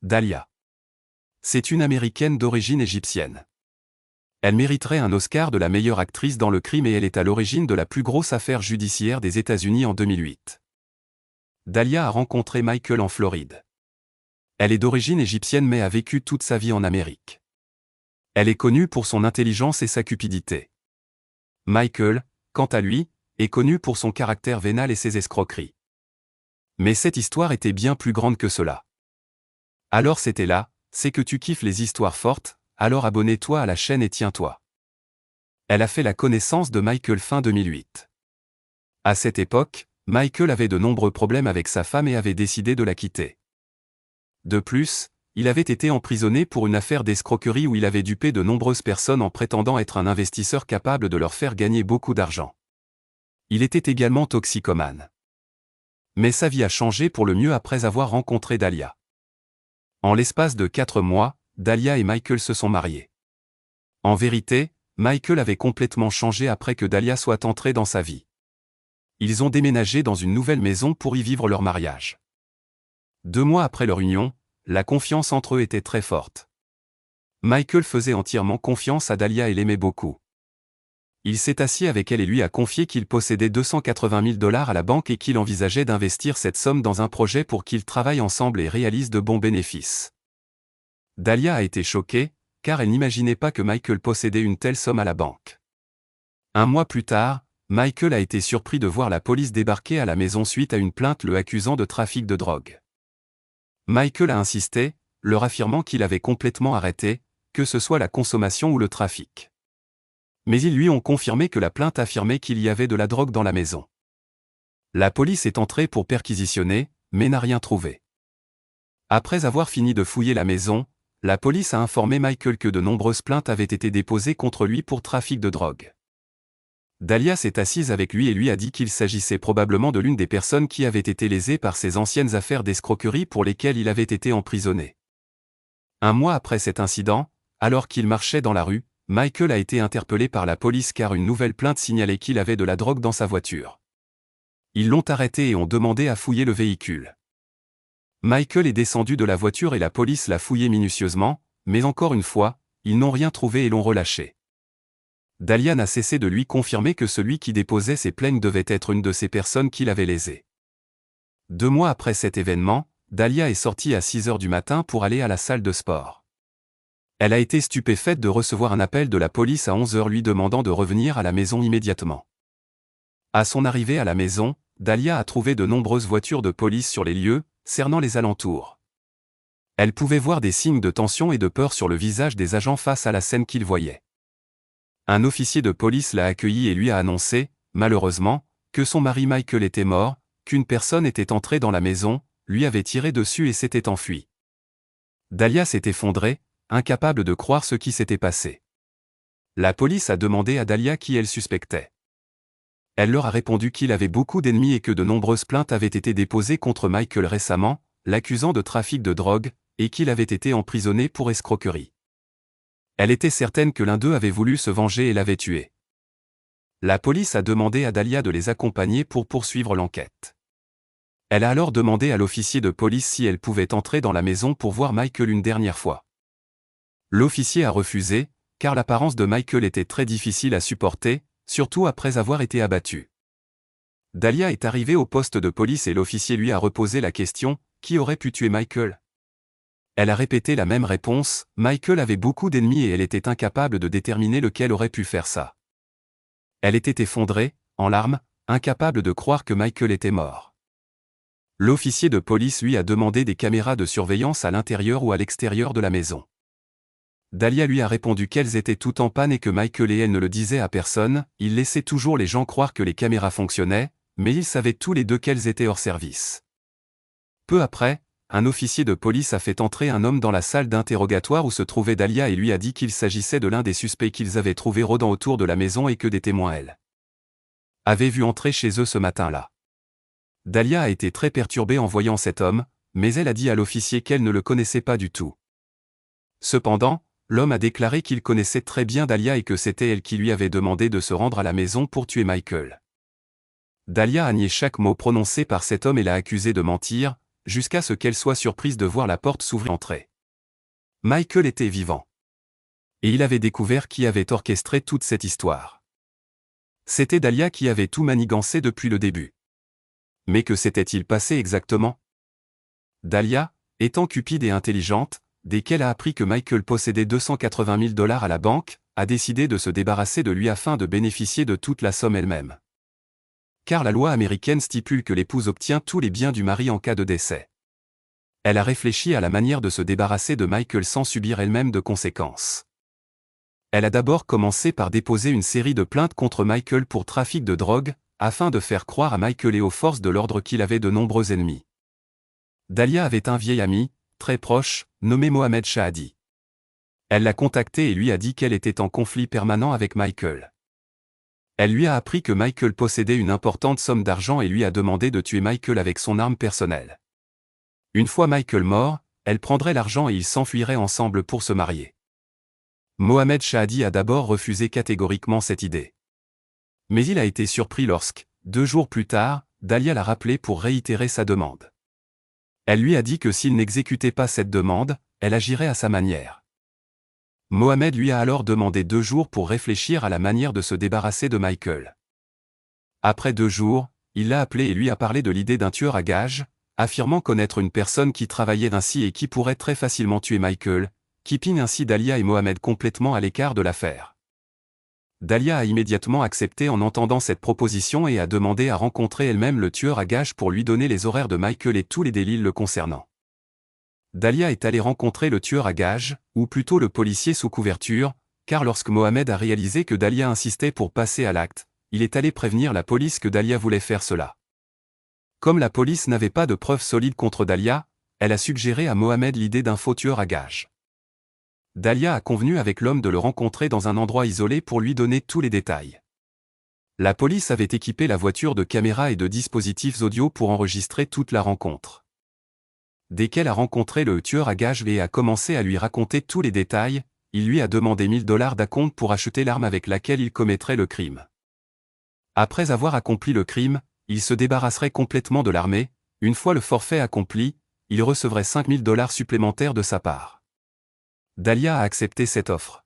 Dahlia. C'est une Américaine d'origine égyptienne. Elle mériterait un Oscar de la meilleure actrice dans le crime et elle est à l'origine de la plus grosse affaire judiciaire des États-Unis en 2008. Dahlia a rencontré Michael en Floride. Elle est d'origine égyptienne mais a vécu toute sa vie en Amérique. Elle est connue pour son intelligence et sa cupidité. Michael, quant à lui, est connu pour son caractère vénal et ses escroqueries. Mais cette histoire était bien plus grande que cela. Alors c'était là, c'est que tu kiffes les histoires fortes, alors abonne-toi à la chaîne et tiens-toi. Elle a fait la connaissance de Michael fin 2008. À cette époque, Michael avait de nombreux problèmes avec sa femme et avait décidé de la quitter. De plus, il avait été emprisonné pour une affaire d'escroquerie où il avait dupé de nombreuses personnes en prétendant être un investisseur capable de leur faire gagner beaucoup d'argent. Il était également toxicomane. Mais sa vie a changé pour le mieux après avoir rencontré Dahlia. En l'espace de 4 mois, Dahlia et Michael se sont mariés. En vérité, Michael avait complètement changé après que Dahlia soit entrée dans sa vie. Ils ont déménagé dans une nouvelle maison pour y vivre leur mariage. 2 mois après leur union, la confiance entre eux était très forte. Michael faisait entièrement confiance à Dahlia et l'aimait beaucoup. Il s'est assis avec elle et lui a confié qu'il possédait 280 000 $ à la banque et qu'il envisageait d'investir cette somme dans un projet pour qu'ils travaillent ensemble et réalisent de bons bénéfices. Dahlia a été choquée, car elle n'imaginait pas que Michael possédait une telle somme à la banque. 1 mois plus tard, Michael a été surpris de voir la police débarquer à la maison suite à une plainte le accusant de trafic de drogue. Michael a insisté, leur affirmant qu'il avait complètement arrêté, que ce soit la consommation ou le trafic. Mais ils lui ont confirmé que la plainte affirmait qu'il y avait de la drogue dans la maison. La police est entrée pour perquisitionner, mais n'a rien trouvé. Après avoir fini de fouiller la maison, la police a informé Michael que de nombreuses plaintes avaient été déposées contre lui pour trafic de drogue. Dahlia s'est assise avec lui et lui a dit qu'il s'agissait probablement de l'une des personnes qui avait été lésée par ses anciennes affaires d'escroquerie pour lesquelles il avait été emprisonné. 1 mois après cet incident, alors qu'il marchait dans la rue, Michael a été interpellé par la police car une nouvelle plainte signalait qu'il avait de la drogue dans sa voiture. Ils l'ont arrêté et ont demandé à fouiller le véhicule. Michael est descendu de la voiture et la police l'a fouillé minutieusement, mais encore une fois, ils n'ont rien trouvé et l'ont relâché. Dahlia n'a cessé de lui confirmer que celui qui déposait ces plaintes devait être une de ces personnes qui l'avait lésé. 2 mois après cet événement, Dahlia est sortie à 6 h du matin pour aller à la salle de sport. Elle a été stupéfaite de recevoir un appel de la police à 11 h lui demandant de revenir à la maison immédiatement. À son arrivée à la maison, Dahlia a trouvé de nombreuses voitures de police sur les lieux, cernant les alentours. Elle pouvait voir des signes de tension et de peur sur le visage des agents face à la scène qu'ils voyaient. Un officier de police l'a accueilli et lui a annoncé, malheureusement, que son mari Michael était mort, qu'une personne était entrée dans la maison, lui avait tiré dessus et s'était enfuie. Dahlia s'est effondrée, incapable de croire ce qui s'était passé. La police a demandé à Dahlia qui elle suspectait. Elle leur a répondu qu'il avait beaucoup d'ennemis et que de nombreuses plaintes avaient été déposées contre Michael récemment, l'accusant de trafic de drogue, et qu'il avait été emprisonné pour escroquerie. Elle était certaine que l'un d'eux avait voulu se venger et l'avait tué. La police a demandé à Dahlia de les accompagner pour poursuivre l'enquête. Elle a alors demandé à l'officier de police si elle pouvait entrer dans la maison pour voir Michael une dernière fois. L'officier a refusé, car l'apparence de Michael était très difficile à supporter, surtout après avoir été abattu. Dahlia est arrivée au poste de police et l'officier lui a reposé la question « Qui aurait pu tuer Michael ?» Elle a répété la même réponse, Michael avait beaucoup d'ennemis et elle était incapable de déterminer lequel aurait pu faire ça. Elle était effondrée, en larmes, incapable de croire que Michael était mort. L'officier de police lui a demandé des caméras de surveillance à l'intérieur ou à l'extérieur de la maison. Dahlia lui a répondu qu'elles étaient toutes en panne et que Michael et elle ne le disaient à personne, ils laissaient toujours les gens croire que les caméras fonctionnaient, mais ils savaient tous les deux qu'elles étaient hors service. Peu après, un officier de police a fait entrer un homme dans la salle d'interrogatoire où se trouvait Dahlia et lui a dit qu'il s'agissait de l'un des suspects qu'ils avaient trouvé rôdant autour de la maison et que des témoins avaient vu entrer chez eux ce matin-là. Dahlia a été très perturbée en voyant cet homme, mais elle a dit à l'officier qu'elle ne le connaissait pas du tout. Cependant, l'homme a déclaré qu'il connaissait très bien Dahlia et que c'était elle qui lui avait demandé de se rendre à la maison pour tuer Michael. Dahlia a nié chaque mot prononcé par cet homme et l'a accusé de mentir, jusqu'à ce qu'elle soit surprise de voir la porte s'ouvrir et entrer. Michael était vivant. Et il avait découvert qui avait orchestré toute cette histoire. C'était Dahlia qui avait tout manigancé depuis le début. Mais que s'était-il passé exactement? Dahlia, étant cupide et intelligente, dès qu'elle a appris que Michael possédait 280 000 $ à la banque, a décidé de se débarrasser de lui afin de bénéficier de toute la somme elle-même. Car la loi américaine stipule que l'épouse obtient tous les biens du mari en cas de décès. Elle a réfléchi à la manière de se débarrasser de Michael sans subir elle-même de conséquences. Elle a d'abord commencé par déposer une série de plaintes contre Michael pour trafic de drogue, afin de faire croire à Michael et aux forces de l'ordre qu'il avait de nombreux ennemis. Dahlia avait un vieil ami, très proche, nommé Mohamed Shahadi. Elle l'a contacté et lui a dit qu'elle était en conflit permanent avec Michael. Elle lui a appris que Michael possédait une importante somme d'argent et lui a demandé de tuer Michael avec son arme personnelle. Une fois Michael mort, elle prendrait l'argent et ils s'enfuiraient ensemble pour se marier. Mohamed Shahadi a d'abord refusé catégoriquement cette idée. Mais il a été surpris lorsque, 2 jours plus tard, Dahlia l'a rappelé pour réitérer sa demande. Elle lui a dit que s'il n'exécutait pas cette demande, elle agirait à sa manière. Mohamed lui a alors demandé 2 jours pour réfléchir à la manière de se débarrasser de Michael. Après 2 jours, il l'a appelé et lui a parlé de l'idée d'un tueur à gages, affirmant connaître une personne qui travaillait ainsi et qui pourrait très facilement tuer Michael, keeping ainsi Dahlia et Mohamed complètement à l'écart de l'affaire. Dahlia a immédiatement accepté en entendant cette proposition et a demandé à rencontrer elle-même le tueur à gages pour lui donner les horaires de Michael et tous les délits le concernant. Dahlia est allée rencontrer le tueur à gages, ou plutôt le policier sous couverture, car lorsque Mohamed a réalisé que Dahlia insistait pour passer à l'acte, il est allé prévenir la police que Dahlia voulait faire cela. Comme la police n'avait pas de preuves solides contre Dahlia, elle a suggéré à Mohamed l'idée d'un faux tueur à gages. Dahlia a convenu avec l'homme de le rencontrer dans un endroit isolé pour lui donner tous les détails. La police avait équipé la voiture de caméras et de dispositifs audio pour enregistrer toute la rencontre. Dès qu'elle a rencontré le tueur à gages et a commencé à lui raconter tous les détails, il lui a demandé 1 000 $ d'acompte pour acheter l'arme avec laquelle il commettrait le crime. Après avoir accompli le crime, il se débarrasserait complètement de l'armée. Une fois le forfait accompli, il recevrait 5 000 $ supplémentaires de sa part. Dahlia a accepté cette offre.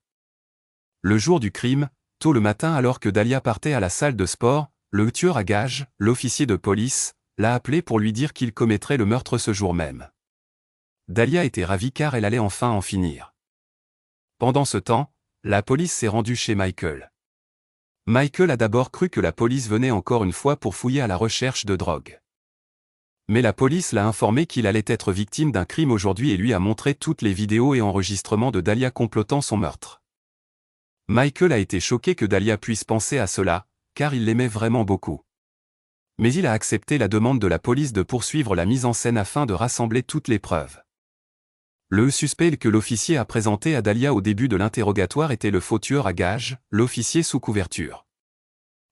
Le jour du crime, tôt le matin alors que Dahlia partait à la salle de sport, le tueur à gages, l'officier de police, l'a appelé pour lui dire qu'il commettrait le meurtre ce jour même. Dahlia était ravie car elle allait enfin en finir. Pendant ce temps, la police s'est rendue chez Michael. Michael a d'abord cru que la police venait encore une fois pour fouiller à la recherche de drogue. Mais la police l'a informé qu'il allait être victime d'un crime aujourd'hui et lui a montré toutes les vidéos et enregistrements de Dahlia complotant son meurtre. Michael a été choqué que Dahlia puisse penser à cela, car il l'aimait vraiment beaucoup. Mais il a accepté la demande de la police de poursuivre la mise en scène afin de rassembler toutes les preuves. Le suspect que l'officier a présenté à Dahlia au début de l'interrogatoire était le faux tueur à gages, l'officier sous couverture.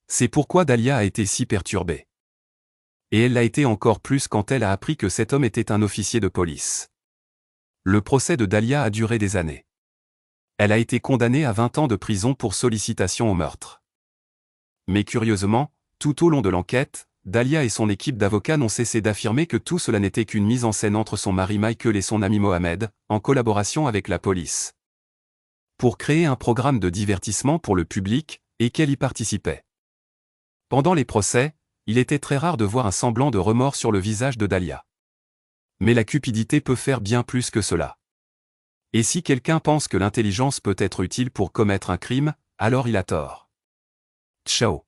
C'est pourquoi Dahlia a été si perturbée. Et elle l'a été encore plus quand elle a appris que cet homme était un officier de police. Le procès de Dahlia a duré des années. Elle a été condamnée à 20 ans de prison pour sollicitation au meurtre. Mais curieusement, tout au long de l'enquête, Dahlia et son équipe d'avocats n'ont cessé d'affirmer que tout cela n'était qu'une mise en scène entre son mari Michael et son ami Mohamed, en collaboration avec la police. Pour créer un programme de divertissement pour le public, et qu'elle y participait. Pendant les procès, il était très rare de voir un semblant de remords sur le visage de Dahlia. Mais la cupidité peut faire bien plus que cela. Et si quelqu'un pense que l'intelligence peut être utile pour commettre un crime, alors il a tort. Ciao.